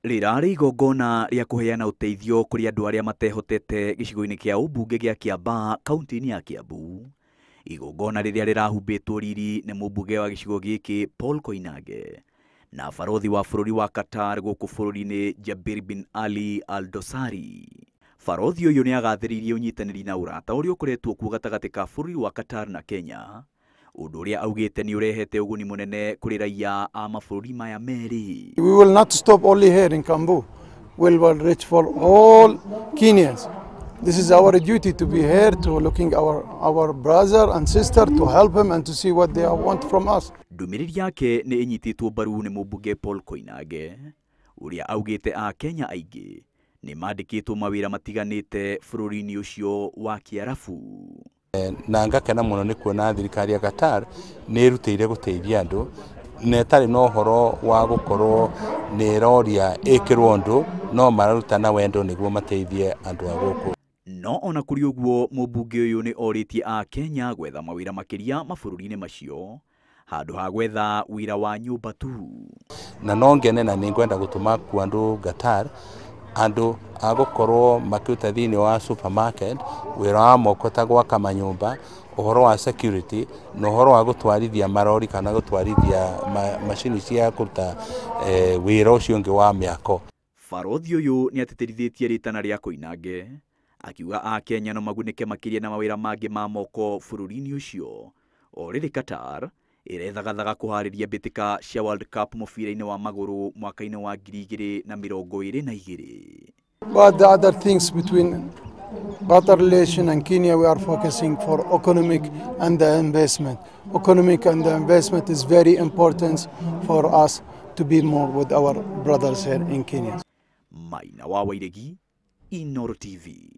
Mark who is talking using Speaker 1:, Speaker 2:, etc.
Speaker 1: Rirari igongona ria kuheana uteithio kuri andu aria matehotete gicigo-ini kia ubunge gia Kiambaa kaunti-ini ya Kiambu. Igongona riria rirahumbitwo riri ni mumbunge wa gicigo giki Paul Koinange na barothi wa bururi wa Qatar guku bururi-ini Jabir bin Ali Al Dosari. Barothi uyu ni agathiririe unyitaniri na urata uria ukoretwo kuo gatagati ka bururi wa Qatar na Kenya, undu uria augite ni urehete uguni munene kuri raia a mabururi maya meri.
Speaker 2: We will not stop only here in Kiambu. We will reach for all Kenyans. This is our duty to be here, to looking our brother and sister, to help them and to see what they want from us.
Speaker 1: Ndumiriri yake ni inyititwo mbaru ni mumbunge Paul Koinange uria augite a Kenya aingi ni mandikitwo mawira matiganite bururi-ini ucio wa Kiarabu.
Speaker 3: Na ngakena muno ni kuona thirikari ya Qatar ni irutire guteithia andu na tari no horo wa gukorwo ni roria ikirwo ndu no mararuta na wendo niguo mateithie andu a guku.
Speaker 1: No ona kuri uguo mumbunge uyu ni oritie a Kenya gwetha mawira makiria mabururi-ini macio handu ha gwetha wira wa nyumba tu.
Speaker 3: Na no ngene na ningwenda gutuma ku andu Qatar andu agukorwo makiruta thiini wa supermarket wira wa moko ta gwaka manyumba, uhoro wa security na uhoro wa gutwarithia marori kana gutwarithia machini cia kuruta wira ucio ungi wa miako.
Speaker 1: Barothi uyu ni atetirithitie ritana ria Koinange akiuga a Kenya no magunike makiria na mawira mangi ma moko bururi-ini ucio o riri Qatar irethagathaga kuhariria mbitika cia World Cup mubira-ini wa maguru mwaka-ini wa 2022.
Speaker 2: But the other things between Qatar relation and Kenya, we are focusing for economic and the investment. Economic and the investment is very important for us to be more with our brothers here in Kenya.
Speaker 1: Maina wa Wairegi, Inooro TV.